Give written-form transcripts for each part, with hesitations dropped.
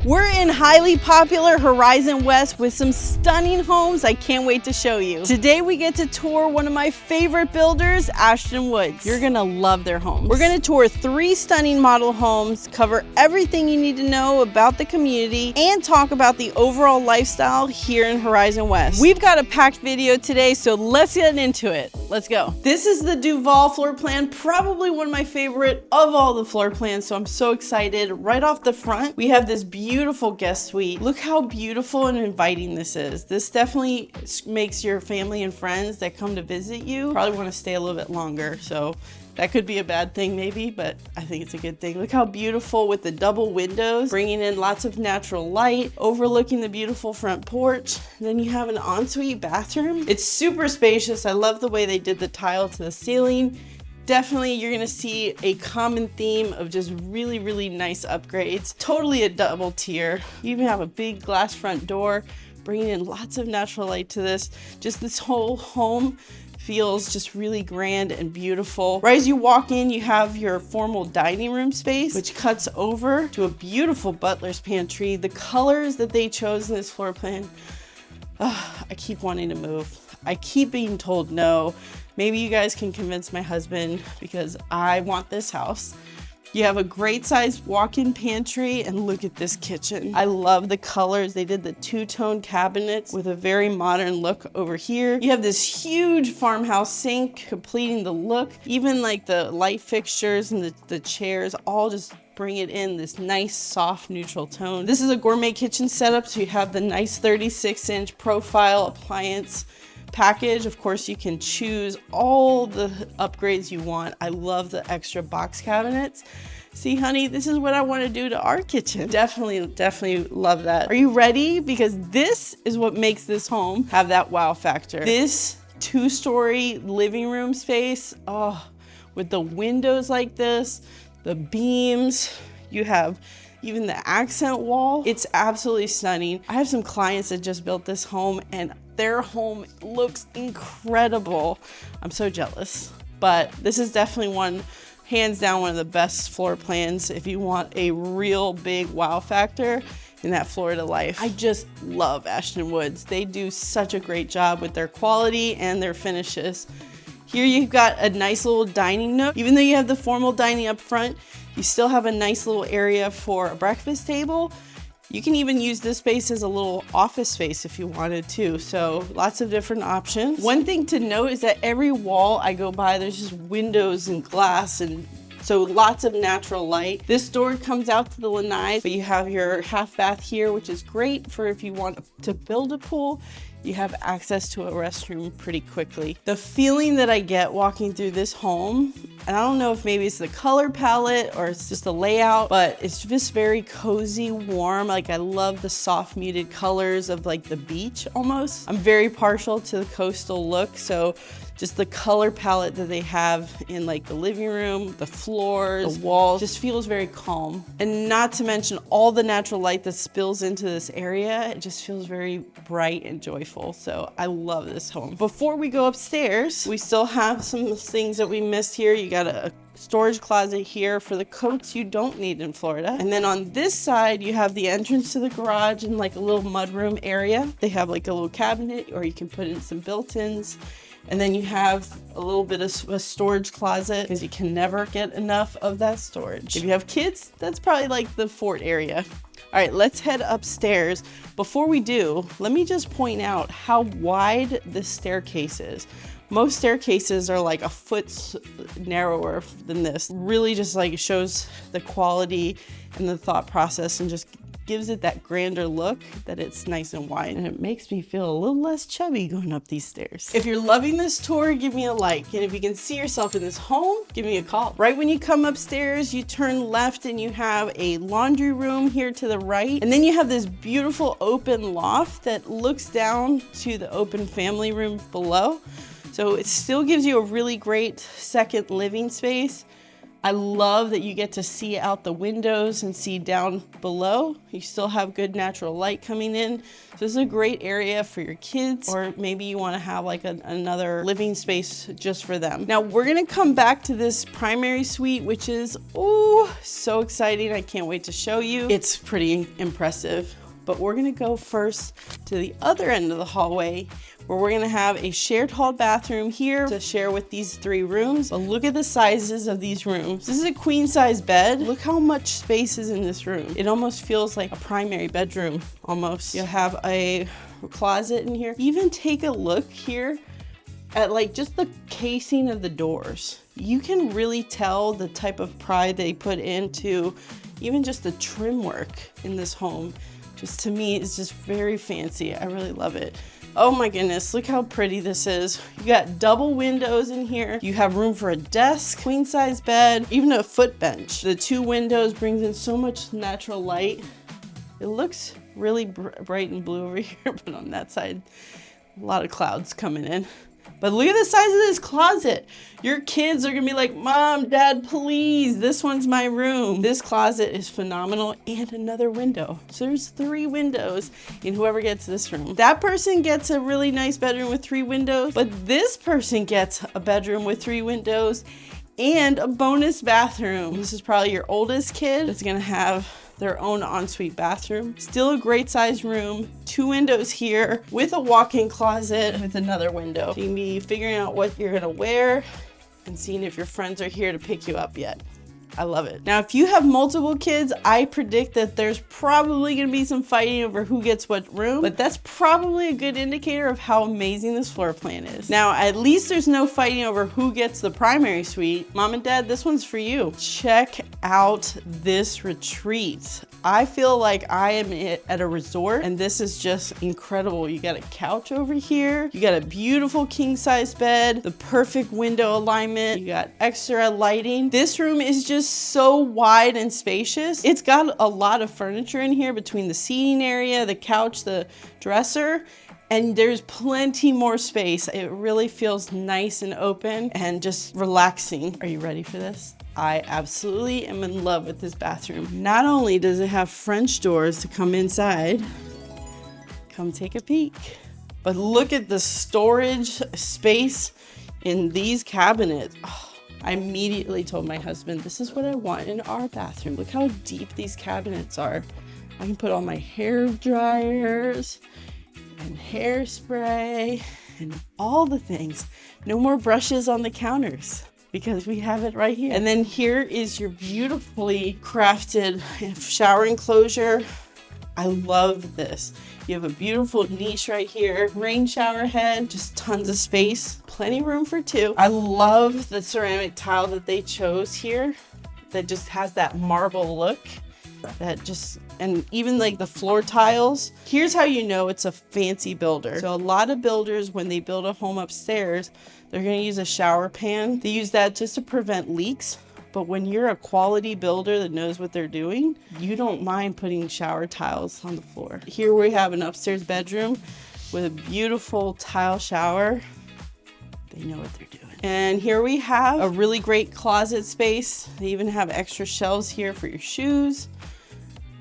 We're in highly popular Horizon West with some stunning homes I can't wait to show you. Today we get to tour one of my favorite builders, Ashton Woods. You're gonna love their homes. We're gonna tour 3 stunning model homes, cover everything you need to know about the community, and talk about the overall lifestyle here in Horizon West. We've got a packed video today, so let's get into it. Let's go. This is the Duval floor plan, probably one of my favorite of all the floor plans, so I'm so excited. Right off the front, we have this beautiful guest suite. Look how beautiful and inviting this is. This definitely makes your family and friends that come to visit you probably want to stay a little bit longer. So that could be a bad thing maybe, but I think it's a good thing. Look how beautiful with the double windows, bringing in lots of natural light, overlooking the beautiful front porch. And then you have an ensuite bathroom. It's super spacious. I love the way they did the tile to the ceiling. Definitely you're gonna see a common theme of just really, really nice upgrades. Totally a double tier. You even have a big glass front door, bringing in lots of natural light to this. Just this whole home feels just really grand and beautiful. Right as you walk in, you have your formal dining room space, which cuts over to a beautiful butler's pantry. The colors that they chose in this floor plan, I keep wanting to move. I keep being told no. Maybe you guys can convince my husband because I want this house. You have a great sized walk-in pantry and look at this kitchen. I love the colors. They did the two-tone cabinets with a very modern look over here. You have this huge farmhouse sink completing the look. Even like the light fixtures and the chairs all just bring it in this nice soft neutral tone. This is a gourmet kitchen setup, so you have the nice 36-inch profile appliance package. Of course, you can choose all the upgrades you want. I love the extra box cabinets. See, honey, this is what I want to do to our kitchen. Definitely love that. Are you ready? Because this is what makes this home have that wow factor. This 2-story living room space, with the windows like this, the beams, you have even the accent wall. It's absolutely stunning. I have some clients that just built this home and their home looks incredible. I'm so jealous, but this is definitely hands down one of the best floor plans if you want a real big wow factor in that Florida life. I just love Ashton Woods. They do such a great job with their quality and their finishes. Here you've got a nice little dining nook. Even though you have the formal dining up front, you still have a nice little area for a breakfast table. You can even use this space as a little office space if you wanted to. So lots of different options. One thing to note is that every wall I go by, there's just windows and glass, and so lots of natural light. This door comes out to the lanai, but you have your half bath here, which is great for if you want to build a pool. You have access to a restroom pretty quickly. The feeling that I get walking through this home, and I don't know if maybe it's the color palette or it's just the layout, but it's just very cozy, warm. Like I love the soft muted colors of like the beach almost. I'm very partial to the coastal look, so just the color palette that they have in like the living room, the floors, the walls, just feels very calm. And not to mention all the natural light that spills into this area, it just feels very bright and joyful. So I love this home. Before we go upstairs, we still have some things that we missed here. You got a storage closet here for the coats you don't need in Florida. And then on this side, you have the entrance to the garage and like a little mudroom area. They have like a little cabinet, or you can put in some built-ins. And then you have a little bit of a storage closet because you can never get enough of that storage. If you have kids, that's probably like the fort area. All right, let's head upstairs. Before we do, let me just point out how wide this staircase is. Most staircases are like a foot narrower than this. Really just like shows the quality and the thought process and just gives it that grander look that it's nice and wide, and it makes me feel a little less chubby going up these stairs. If you're loving this tour, give me a like, and if you can see yourself in this home, give me a call. Right when you come upstairs, you turn left and you have a laundry room here to the right, and then you have this beautiful open loft that looks down to the open family room below. So it still gives you a really great second living space, I love that you get to see out the windows and see down below. You still have good natural light coming in. So this is a great area for your kids, or maybe you want to have like another living space just for them. Now we're gonna come back to this primary suite, which is, oh, so exciting. I can't wait to show you. It's pretty impressive. But we're gonna go first to the other end of the hallway, where we're gonna have a shared hall bathroom here to share with these 3 rooms. But look at the sizes of these rooms. This is a queen size bed. Look how much space is in this room. It almost feels like a primary bedroom, almost. You have a closet in here. Even take a look here at like just the casing of the doors. You can really tell the type of pride they put into even just the trim work in this home. Just to me, it's just very fancy. I really love it. Oh my goodness, look how pretty this is. You got double windows in here. You have room for a desk, queen size bed, even a foot bench. The 2 windows brings in so much natural light. It looks really bright and blue over here, but on that side, a lot of clouds coming in. But look at the size of this closet. Your kids are gonna be like, Mom, Dad, please, this one's my room. This closet is phenomenal, and another window. So there's 3 windows in whoever gets this room. That person gets a really nice bedroom with 3 windows, but this person gets a bedroom with 3 windows and a bonus bathroom. This is probably your oldest kid that's gonna have their own ensuite bathroom. Still a great size room, 2 windows here with a walk-in closet with another window. So you can be figuring out what you're gonna wear and seeing if your friends are here to pick you up yet. I love it. Now, if you have multiple kids, I predict that there's probably gonna be some fighting over who gets what room, but that's probably a good indicator of how amazing this floor plan is. Now, at least there's no fighting over who gets the primary suite. Mom and Dad, this one's for you. Check out this retreat. I feel like I am at a resort, and this is just incredible. You got a couch over here. You got a beautiful king size bed, the perfect window alignment. You got extra lighting. This room is just so wide and spacious. It's got a lot of furniture in here between the seating area, the couch, the dresser, and there's plenty more space. It really feels nice and open and just relaxing. Are you ready for this? I absolutely am in love with this bathroom. Not only does it have French doors to come inside, come take a peek, but look at the storage space in these cabinets. Oh, I immediately told my husband, this is what I want in our bathroom. Look how deep these cabinets are. I can put all my hair dryers and hairspray and all the things. No more brushes on the counters because we have it right here. And then here is your beautifully crafted shower enclosure. I love this. You have a beautiful niche right here, rain shower head, just tons of space, plenty of room for 2. I love the ceramic tile that they chose here that just has that marble look. That just, and even like the floor tiles. Here's how you know it's a fancy builder. So a lot of builders, when they build a home upstairs, they're gonna use a shower pan. They use that just to prevent leaks. But when you're a quality builder that knows what they're doing, you don't mind putting shower tiles on the floor. Here we have an upstairs bedroom with a beautiful tile shower. They know what they're doing. And here we have a really great closet space. They even have extra shelves here for your shoes.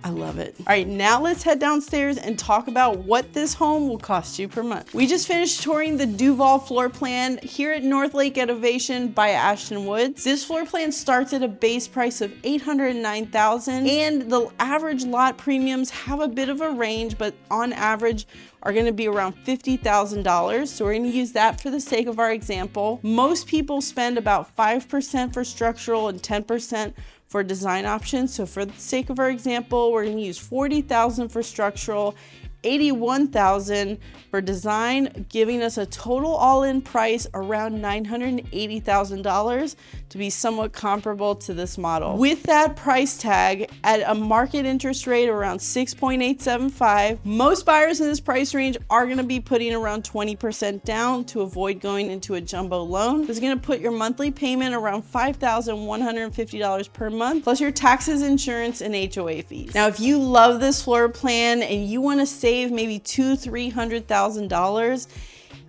I love it. All right, now let's head downstairs and talk about what this home will cost you per month. We just finished touring the Duval floor plan here at Northlake at Ovation by Ashton Woods. This floor plan starts at a base price of $809,000, and the average lot premiums have a bit of a range, but on average are gonna be around $50,000. So we're gonna use that for the sake of our example. Most people spend about 5% for structural and 10% for design options. So for the sake of our example, we're gonna use $40,000 for structural, $81,000 for design, giving us a total all-in price around $980,000 to be somewhat comparable to this model. With that price tag at a market interest rate around 6.875, most buyers in this price range are gonna be putting around 20% down to avoid going into a jumbo loan. It's gonna put your monthly payment around $5,150 per month, plus your taxes, insurance, and HOA fees. Now, if you love this floor plan and you wanna save maybe $200,000-$300,000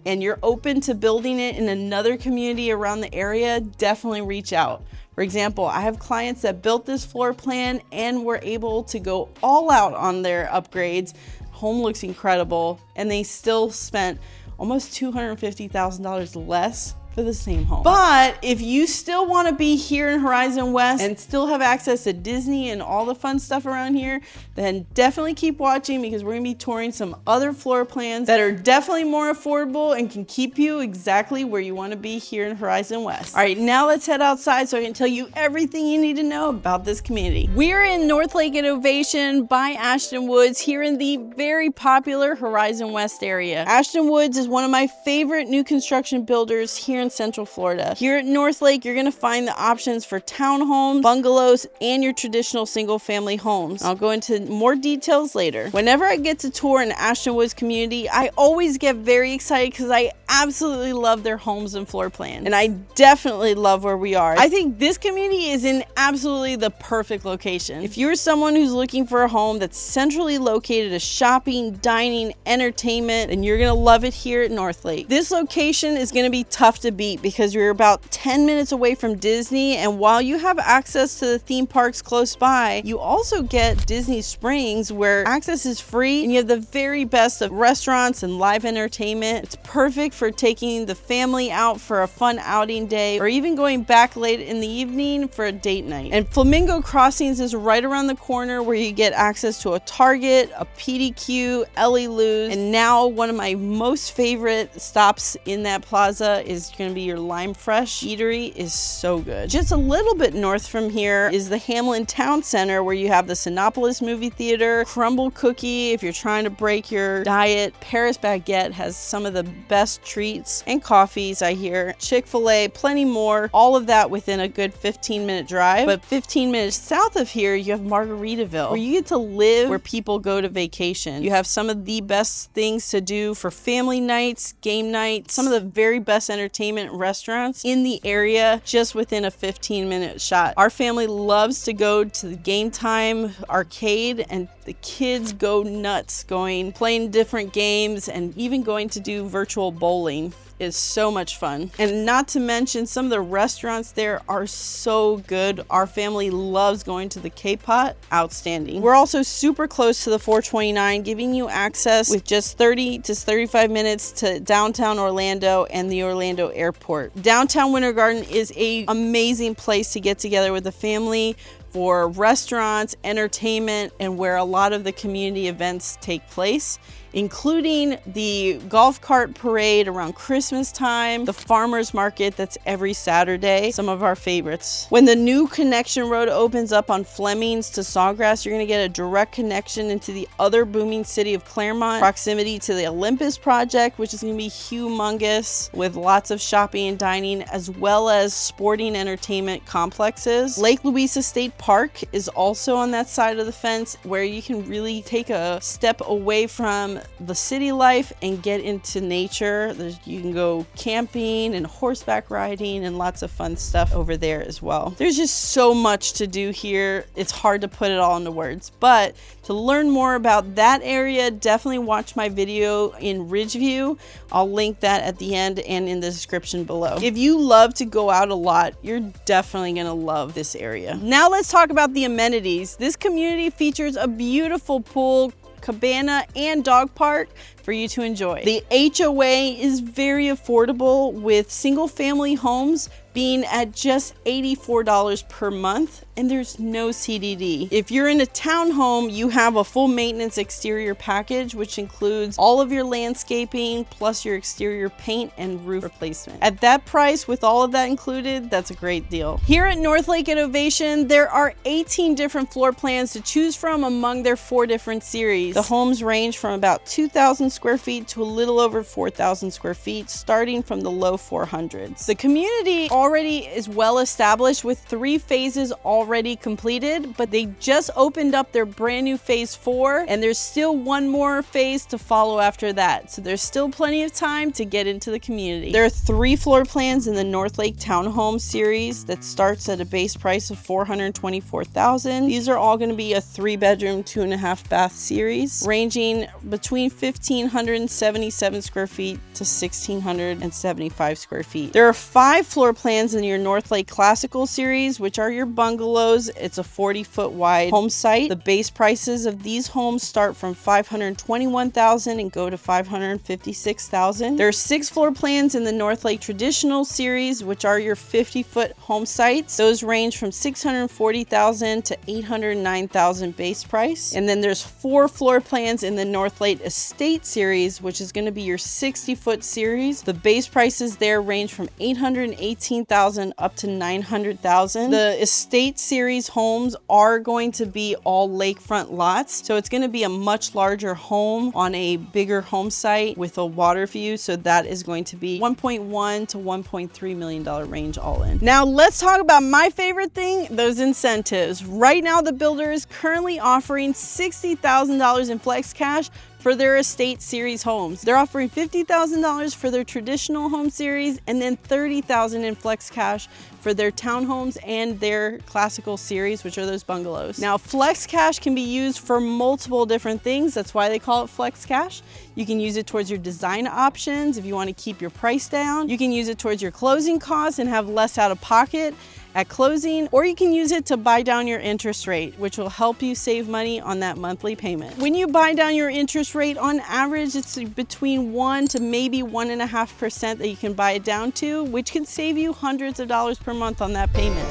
and you're open to building it in another community around the area, definitely reach out. For example, I have clients that built this floor plan and were able to go all out on their upgrades. Home looks incredible, and they still spent almost $250,000 less for the same home. But if you still want to be here in Horizon West and still have access to Disney and all the fun stuff around here, then definitely keep watching, because we're gonna be touring some other floor plans that are definitely more affordable and can keep you exactly where you want to be here in Horizon West. All right, now let's head outside so I can tell you everything you need to know about this community. We're in Northlake at Ovation by Ashton Woods here in the very popular Horizon West area. Ashton Woods is one of my favorite new construction builders here in Central Florida. Here at Northlake, you're gonna find the options for townhomes, bungalows, and your traditional single family homes. I'll go into more details later. Whenever I get to tour an Ashton Woods community, I always get very excited because I absolutely love their homes and floor plans. And I definitely love where we are. I think this community is in absolutely the perfect location. If you're someone who's looking for a home that's centrally located as shopping, dining, entertainment, then you're gonna love it here at Northlake. This location is gonna be tough to beat because you're about 10 minutes away from Disney, and while you have access to the theme parks close by, you also get Disney Springs, where access is free and you have the very best of restaurants and live entertainment. It's perfect for taking the family out for a fun outing day, or even going back late in the evening for a date night. And Flamingo Crossings is right around the corner, where you get access to a Target, a PDQ, Ellie Lou's, and now one of my most favorite stops in that plaza is going to be your Lime Fresh eatery. Is so good. Just a little bit north from here is the Hamlin Town Center, where you have the Sinopolis movie theater, Crumble Cookie if you're trying to break your diet. Paris Baguette has some of the best treats and coffees, I hear. Chick-fil-A, plenty more. All of that within a good 15-minute drive. But 15 minutes south of here, you have Margaritaville, where you get to live where people go to vacation. You have some of the best things to do for family nights, game nights, some of the very best entertainment restaurants in the area, just within a 15-minute shot. Our family loves to go to the Game Time arcade, and the kids go nuts playing different games, and even going to do virtual bowling is so much fun. And not to mention, some of the restaurants there are so good. Our family loves going to the K-Pot. Outstanding. We're also super close to the 429, giving you access with just 30 to 35 minutes to downtown Orlando and the Orlando airport. Downtown Winter Garden is an amazing place to get together with the family for restaurants, entertainment, and where a lot of the community events take place, including the golf cart parade around Christmas time, the farmers market that's every Saturday, some of our favorites. When the new connection road opens up on Flemings to Sawgrass, you're gonna get a direct connection into the other booming city of Claremont, proximity to the Olympus project, which is gonna be humongous with lots of shopping and dining, as well as sporting entertainment complexes. Lake Louisa State Park is also on that side of the fence, where you can really take a step away from the city life and get into nature. You can go camping and horseback riding and lots of fun stuff over there as well. There's just so much to do here. It's hard to put it all into words, but to learn more about that area, definitely watch my video in Ridgeview. I'll link that at the end and in the description below. If you love to go out a lot, you're definitely gonna love this area. Now let's talk about the amenities. This community features a beautiful pool, cabana, and dog park for you to enjoy. The HOA is very affordable, with single family homes being at just $84 per month, and there's no CDD. If you're in a townhome, you have a full maintenance exterior package, which includes all of your landscaping plus your exterior paint and roof replacement. At that price, with all of that included, that's a great deal. Here at Northlake at Ovation, there are 18 different floor plans to choose from among their 4 different series. The homes range from about 2,000 square feet to a little over 4,000 square feet, starting from the low 400s. The community already is well established, with 3 phases already already completed, but they just opened up their brand new phase 4, and there's still one more phase to follow after that. So there's still plenty of time to get into the community. There are 3 floor plans in the Northlake Townhome series that starts at a base price of $424,000. These are all going to be a 3-bedroom, 2.5 bath series, ranging between 1,577 square feet to 1,675 square feet. There are 5 floor plans in your Northlake Classical series, which are your bungalows. It's a 40-foot wide home site. The base prices of these homes start from $521,000 and go to $556,000. There are 6 floor plans in the Northlake Traditional series, which are your 50-foot home sites. Those range from $640,000 to $809,000 base price. And then there's 4 floor plans in the Northlake Estate series, which is going to be your 60-foot series. The base prices there range from $818,000 up to $900,000. The Estate series homes are going to be all lakefront lots, so it's going to be a much larger home on a bigger home site with a water view. So that is going to be $1.1 to $1.3 million range all in. Now let's talk about my favorite thing, those incentives. Right now the builder is currently offering $60,000 in flex cash for their Estate series homes. They're offering $50,000 for their traditional home series, and then $30,000 in flex cash for their townhomes and their classical series, which are those bungalows. Now, flex cash can be used for multiple different things. That's why they call it flex cash. You can use it towards your design options if you want to keep your price down. You can use it towards your closing costs and have less out of pocket at closing, or you can use it to buy down your interest rate, which will help you save money on that monthly payment. When you buy down your interest rate, on average, it's between 1 to maybe 1.5% that you can buy it down to, which can save you hundreds of dollars per month on that payment.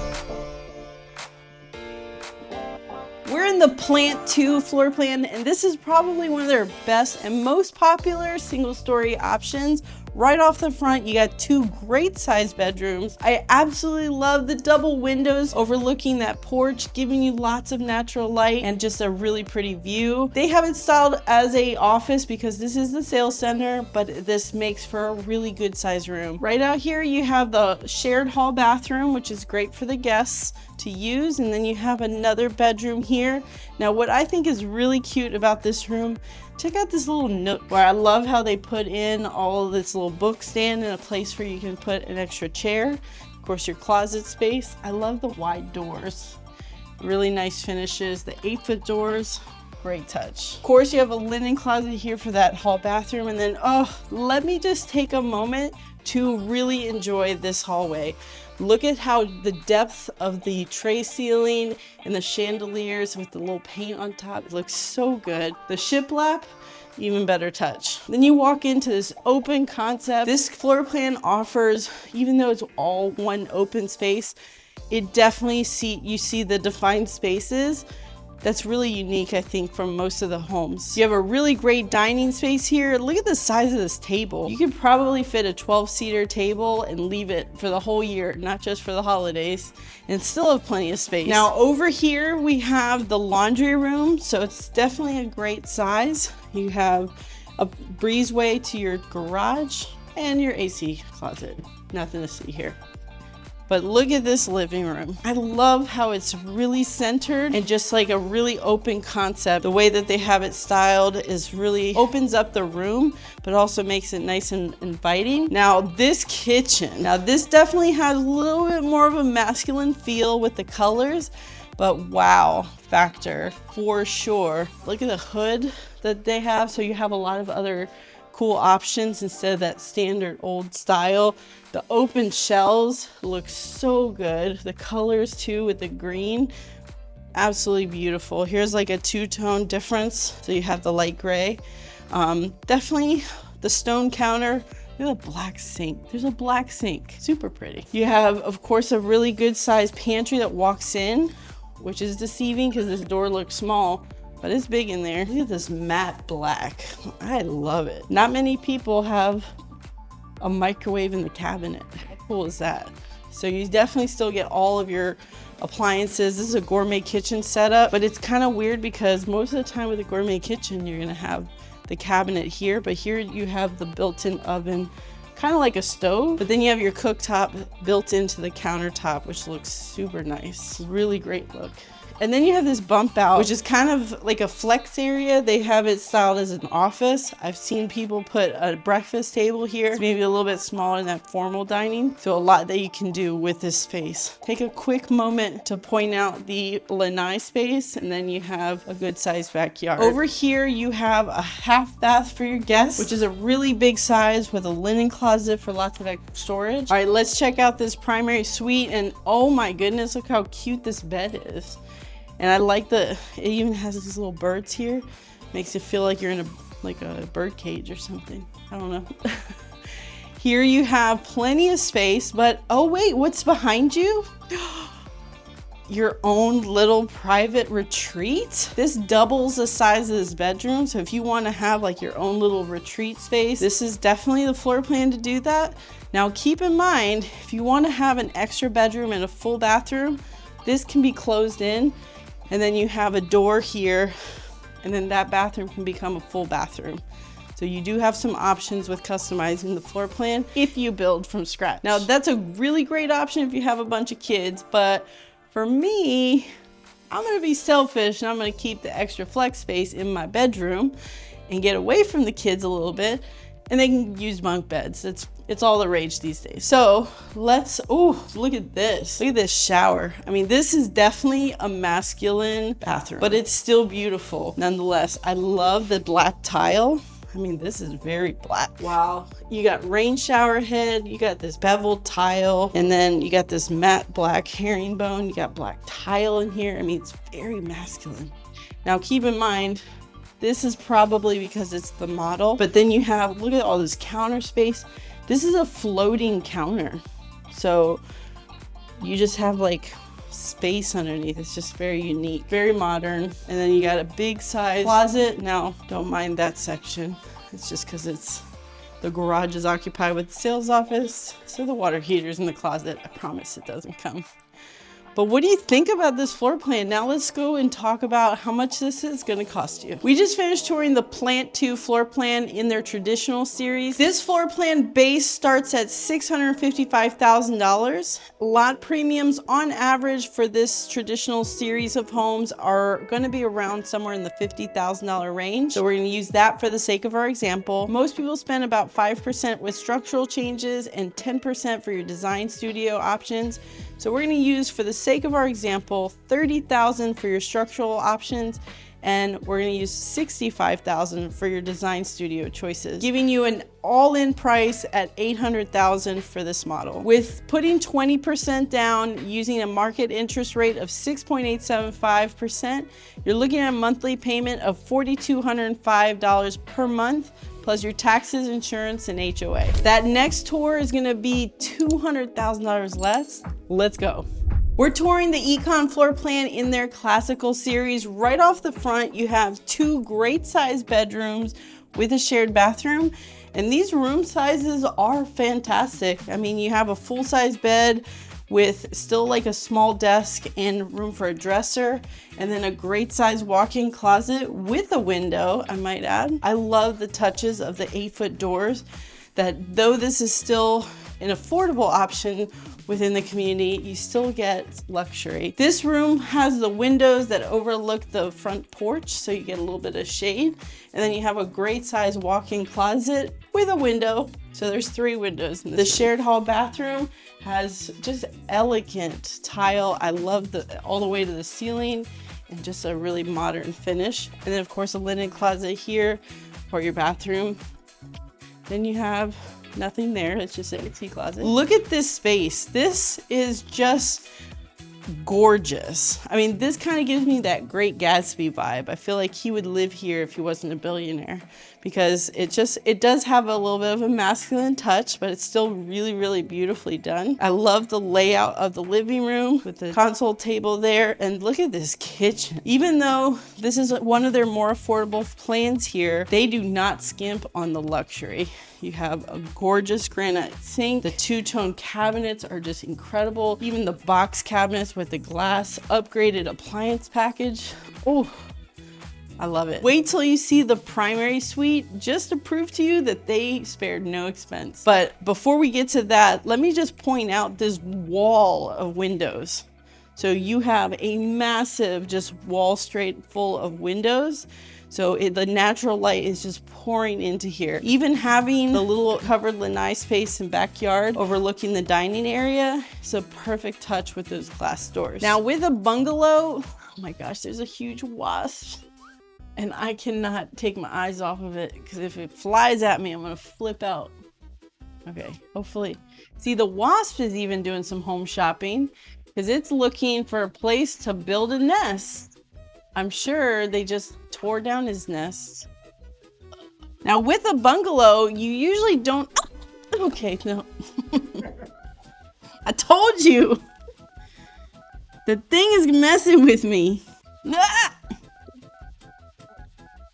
We're in the Plant 2 floor plan, and this is probably one of their best and most popular single-story options. Right off the front, you got 2 great sized bedrooms. I absolutely love the double windows overlooking that porch, giving you lots of natural light and just a really pretty view. They have it styled as a office because this is the sales center, but this makes for a really good size room. Right out here, you have the shared hall bathroom, which is great for the guests to use, and then you have another bedroom here. Now, what I think is really cute about this room, check out this little nook where I love how they put in all of this little book stand and a place where you can put an extra chair. Of course, your closet space. I love the wide doors. Really nice finishes. The 8-foot doors, great touch. Of course, you have a linen closet here for that hall bathroom. And then, let me just take a moment to really enjoy this hallway. Look at how the depth of the tray ceiling and the chandeliers with the little paint on top, it looks so good. The shiplap, even better touch. Then you walk into this open concept. This floor plan offers, even though it's all one open space, it definitely you see the defined spaces. That's really unique, I think, from most of the homes. You have a really great dining space here. Look at the size of this table. You could probably fit a 12-seater table and leave it for the whole year, not just for the holidays, and still have plenty of space. Now, over here, we have the laundry room, so it's definitely a great size. You have a breezeway to your garage and your AC closet. Nothing to see here. But look at this living room. I love how it's really centered and just like a really open concept. The way that they have it styled is really opens up the room, but also makes it nice and inviting. Now this kitchen, this definitely has a little bit more of a masculine feel with the colors, but wow factor for sure. Look at the hood that they have. So you have a lot of other cool options instead of that standard old style. The open shelves look so good. The colors too with the green, absolutely beautiful. Here's like a 2-tone difference. So you have the light gray. Definitely the stone counter. Look at the black sink. There's a black sink, super pretty. You have, of course, a really good sized pantry that walks in, which is deceiving because this door looks small, but it's big in there. Look at this matte black. I love it. Not many people have a microwave in the cabinet. How cool is that? So you definitely still get all of your appliances. This is a gourmet kitchen setup, but it's kind of weird because most of the time with a gourmet kitchen, you're gonna have the cabinet here, but here you have the built-in oven kind of like a stove, but then you have your cooktop built into the countertop, which looks super nice. Really great look. And then you have this bump out, which is kind of like a flex area. They have it styled as an office. I've seen people put a breakfast table here. It's maybe a little bit smaller than that formal dining. So a lot that you can do with this space. Take a quick moment to point out the lanai space, and then you have a good sized backyard. Over here, you have a half bath for your guests, which is a really big size with a linen closet for lots of extra storage. All right, let's check out this primary suite. And oh my goodness, look how cute this bed is. And I like it even has these little birds here. Makes you feel like you're in a bird cage or something. I don't know. Here you have plenty of space, but oh wait, what's behind you? Your own little private retreat. This doubles the size of this bedroom. So if you want to have like your own little retreat space, this is definitely the floor plan to do that. Now keep in mind, if you want to have an extra bedroom and a full bathroom, this can be closed in. And then you have a door here, and then that bathroom can become a full bathroom. So you do have some options with customizing the floor plan if you build from scratch. Now that's a really great option if you have a bunch of kids, but for me, I'm gonna be selfish and I'm gonna keep the extra flex space in my bedroom and get away from the kids a little bit, and they can use bunk beds. It's all the rage these days. So look at this. Look at this shower. I mean, this is definitely a masculine bathroom, but it's still beautiful nonetheless. I love the black tile. I mean, this is very black. Wow. You got rain shower head, you got this beveled tile, and then you got this matte black herringbone. You got black tile in here. I mean, it's very masculine. Now keep in mind, this is probably because it's the model, but then you have, look at all this counter space. This is a floating counter. So you just have like space underneath. It's just very unique, very modern. And then you got a big size closet. Now, don't mind that section. It's just because the garage is occupied with the sales office. So the water heater's in the closet. I promise it doesn't come. But what do you think about this floor plan? Now let's go and talk about how much this is gonna cost you. We just finished touring the Plant 2 floor plan in their traditional series. This floor plan base starts at $655,000. Lot premiums on average for this traditional series of homes are gonna be around somewhere in the $50,000 range. So we're gonna use that for the sake of our example. Most people spend about 5% with structural changes and 10% for your design studio options. So we're gonna use, for the sake of our example, $30,000 for your structural options, and we're gonna use $65,000 for your design studio choices, giving you an all-in price at $800,000 for this model. With putting 20% down using a market interest rate of 6.875%, you're looking at a monthly payment of $4,205 per month, plus your taxes, insurance, and HOA. That next tour is gonna be $200,000 less. Let's go. We're touring the Econ floor plan in their classical series. Right off the front, you have two great sized bedrooms with a shared bathroom. And these room sizes are fantastic. I mean, you have a full-size bed with still like a small desk and room for a dresser, and then a great size walk-in closet with a window, I might add. I love the touches of the 8-foot doors, that though this is still an affordable option within the community, you still get luxury. This room has the windows that overlook the front porch, so you get a little bit of shade. And then you have a great size walk-in closet with a window. So there's 3 windows in this. The shared hall bathroom has just elegant tile. I love all the way to the ceiling, and just a really modern finish. And then of course a linen closet here for your bathroom. Then you have nothing there, it's just an empty closet. Look at this space. This is just gorgeous. I mean, this kind of gives me that Great Gatsby vibe. I feel like he would live here if he wasn't a billionaire, because it does have a little bit of a masculine touch, but it's still really, really beautifully done. I love the layout of the living room with the console table there. And look at this kitchen. Even though this is one of their more affordable plans here, they do not skimp on the luxury. You have a gorgeous granite sink. The 2-tone cabinets are just incredible. Even the box cabinets with the glass upgraded appliance package. Oh, I love it. Wait till you see the primary suite just to prove to you that they spared no expense. But before we get to that, let me just point out this wall of windows. So you have a massive just wall straight full of windows. So the natural light is just pouring into here. Even having the little covered lanai space and backyard overlooking the dining area is a perfect touch with those glass doors. Now with a bungalow, oh my gosh, there's a huge wasp. And I cannot take my eyes off of it because if it flies at me, I'm gonna flip out. Okay, hopefully. See, the wasp is even doing some home shopping because it's looking for a place to build a nest. I'm sure they just tore down his nest. Now with a bungalow, you usually don't, okay, no. I told you. The thing is messing with me. Ah!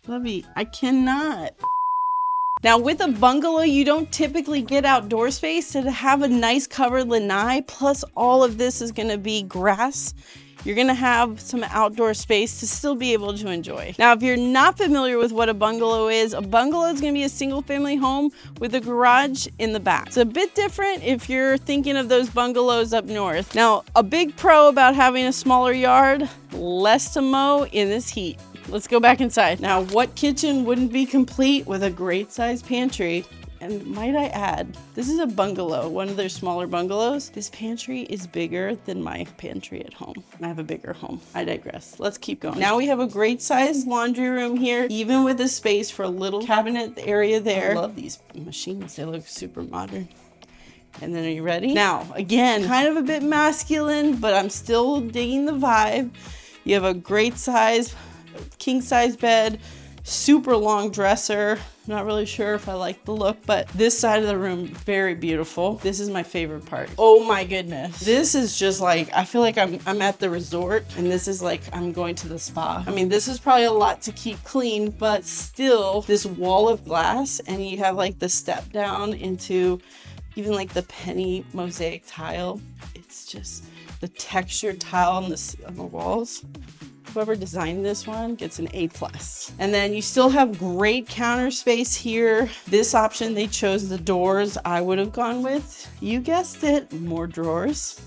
Lovey, I cannot. Now with a bungalow, you don't typically get outdoor space, so to have a nice covered lanai, plus all of this is gonna be grass, you're gonna have some outdoor space to still be able to enjoy. Now, if you're not familiar with what a bungalow is gonna be a single family home with a garage in the back. It's a bit different if you're thinking of those bungalows up north. Now, a big pro about having a smaller yard, less to mow in this heat. Let's go back inside. Now, what kitchen wouldn't be complete with a great sized pantry? And might I add, this is a bungalow, one of their smaller bungalows. This pantry is bigger than my pantry at home. I have a bigger home. I digress. Let's keep going. Now we have a great sized laundry room here, even with a space for a little cabinet area there. I love these machines. They look super modern. And then are you ready? Now, again, kind of a bit masculine, but I'm still digging the vibe. You have a great size king size bed, super long dresser. Not really sure if I like the look, but this side of the room, very beautiful. This is my favorite part. Oh my goodness. This is just like, I feel like I'm at the resort and this is like I'm going to the spa. I mean, this is probably a lot to keep clean, but still this wall of glass, and you have like the step down into even like the penny mosaic tile. It's just the textured tile on the walls. Whoever designed this one gets an A+. And then you still have great counter space here. This option, they chose the doors I would have gone with. You guessed it, more drawers.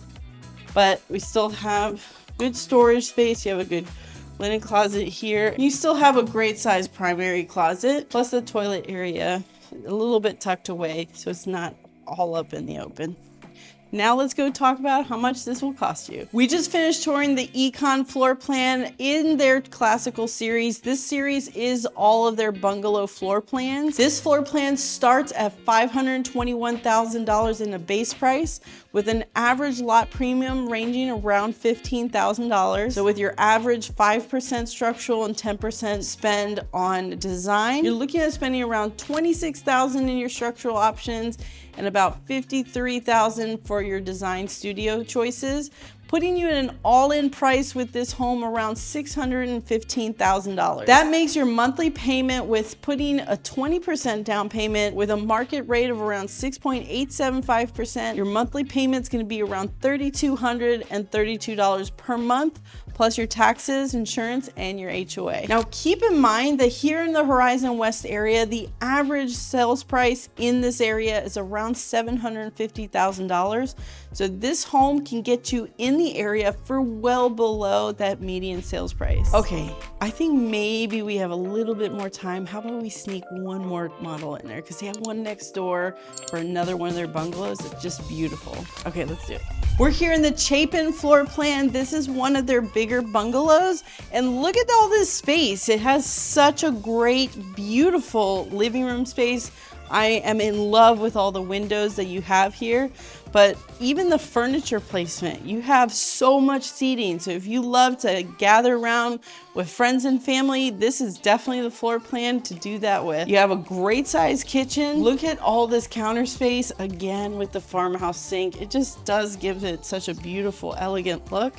But we still have good storage space. You have a good linen closet here. You still have a great size primary closet, plus the toilet area, a little bit tucked away, so it's not all up in the open. Now let's go talk about how much this will cost you. We just finished touring the Econ floor plan in their classical series. This series is all of their bungalow floor plans. This floor plan starts at $521,000 in a base price, with an average lot premium ranging around $15,000. So with your average 5% structural and 10% spend on design, you're looking at spending around $26,000 in your structural options and about $53,000 for your design studio choices, putting you at an all-in price with this home around $615,000. That makes your monthly payment, with putting a 20% down payment with a market rate of around 6.875%, your monthly payment's gonna be around $3,232 per month, plus your taxes, insurance, and your HOA. Now keep in mind that here in the Horizon West area, the average sales price in this area is around $750,000. So this home can get you in the area for well below that median sales price. Okay, I think maybe we have a little bit more time. How about we sneak one more model in there? Because they have one next door for another one of their bungalows. It's just beautiful. Okay, let's do it. We're here in the Chapin floor plan. This is one of their bigger bungalows, and look at all this space. It has such a great, beautiful living room space. I am in love with all the windows that you have here, but even the furniture placement, you have so much seating. So if you love to gather around with friends and family, this is definitely the floor plan to do that with. You have a great sized kitchen. Look at all this counter space, again with the farmhouse sink. It just does give it such a beautiful, elegant look.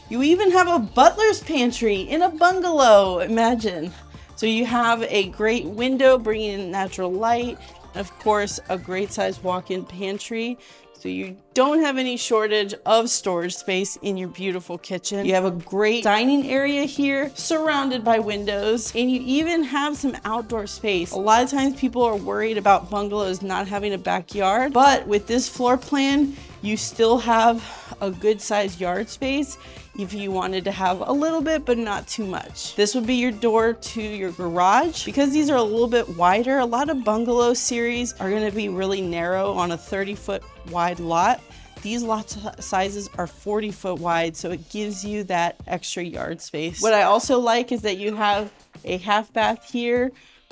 You even have a butler's pantry in a bungalow, imagine. So you have a great window bringing in natural light, Of course, a great size walk-in pantry, so you don't have any shortage of storage space in your beautiful kitchen. You have a great dining area here surrounded by windows, and you even have some outdoor space. A lot of times people are worried about bungalows not having a backyard, but with this floor plan, you still have a good sized yard space if you wanted to have a little bit, but not too much. This would be your door to your garage. Because these are a little bit wider, a lot of bungalow series are gonna be really narrow on a 30-foot wide lot. These lot sizes are 40-foot wide, so it gives you that extra yard space. What I also like is that you have a half bath here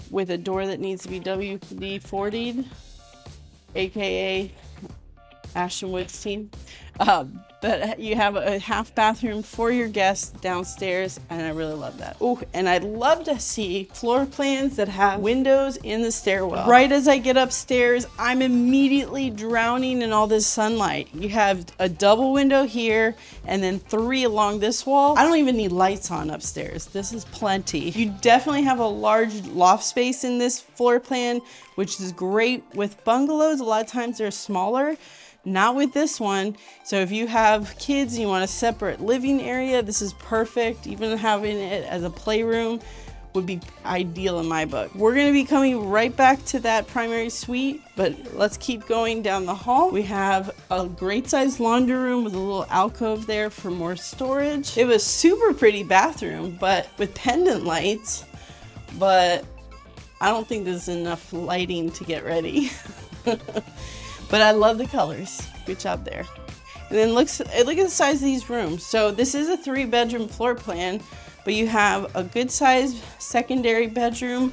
with a door that needs to be WD-40'd, AKA Ashton Woods team. But you have a half bathroom for your guests downstairs, and I really love that. Oh, and I'd love to see floor plans that have windows in the stairwell. Right as I get upstairs, I'm immediately drowning in all this sunlight. You have a double window here, and then 3 along this wall. I don't even need lights on upstairs. This is plenty. You definitely have a large loft space in this floor plan, which is great with bungalows. A lot of times they're smaller. Not with this one. So if you have kids and you want a separate living area, this is perfect. Even having it as a playroom would be ideal in my book. We're gonna be coming right back to that primary suite, but let's keep going down the hall. We have a great sized laundry room with a little alcove there for more storage. It was super pretty bathroom, but with pendant lights, but I don't think there's enough lighting to get ready. But I love the colors. Good job there. And then look at the size of these rooms. So this is a 3-bedroom floor plan, but you have a good sized secondary bedroom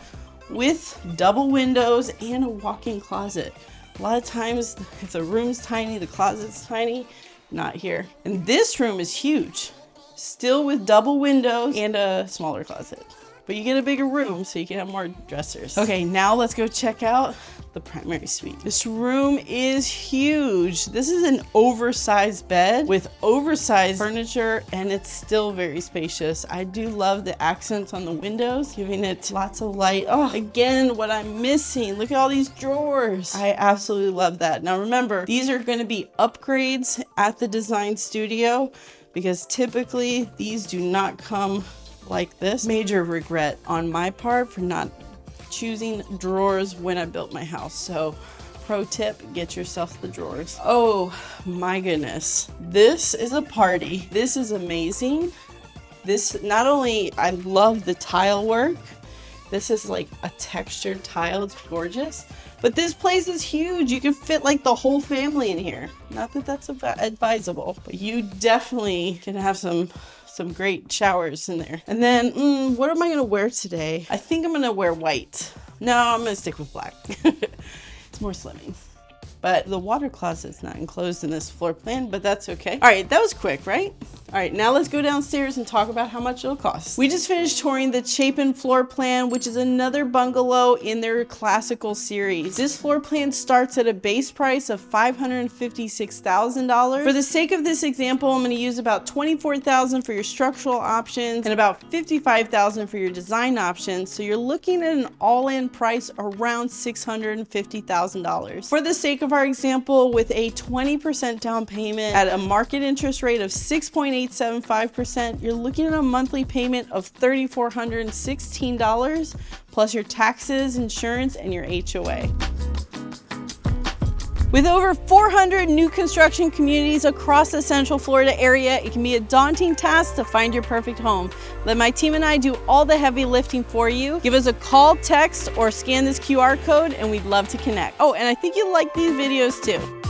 with double windows and a walk-in closet. A lot of times, if the room's tiny, the closet's tiny, not here. And this room is huge, still with double windows and a smaller closet. But you get a bigger room, so you can have more dressers. Okay, now let's go check out the primary suite. This room is huge. This is an oversized bed with oversized furniture, and it's still very spacious. I do love the accents on the windows, giving it lots of light. Oh, again, what I'm missing. Look at all these drawers. I absolutely love that. Now remember, these are gonna be upgrades at the design studio, because typically these do not come like this. Major regret on my part for not choosing drawers when I built my house. So pro tip, get yourself the drawers. Oh my goodness. This is a party. This is amazing. This, not only I love the tile work, this is like a textured tile, it's gorgeous. But this place is huge. You can fit like the whole family in here. Not that that's advisable, but you definitely can have some great showers in there. And then, what am I gonna wear today? I think I'm gonna wear white. No, I'm gonna stick with black. It's more slimming. But the water closet's not enclosed in this floor plan, but that's okay. All right, that was quick, right? All right, now let's go downstairs and talk about how much it'll cost. We just finished touring the Chapin floor plan, which is another bungalow in their classical series. This floor plan starts at a base price of $556,000. For the sake of this example, I'm gonna use about $24,000 for your structural options and about $55,000 for your design options. So you're looking at an all-in price around $650,000. For the sake of our example, with a 20% down payment at a market interest rate of 6.875%, you're looking at a monthly payment of $3,416 plus your taxes, insurance, and your HOA. With over 400 new construction communities across the Central Florida area, it can be a daunting task to find your perfect home. Let my team and I do all the heavy lifting for you. Give us a call, text, or scan this QR code, and we'd love to connect. Oh, and I think you'll like these videos too.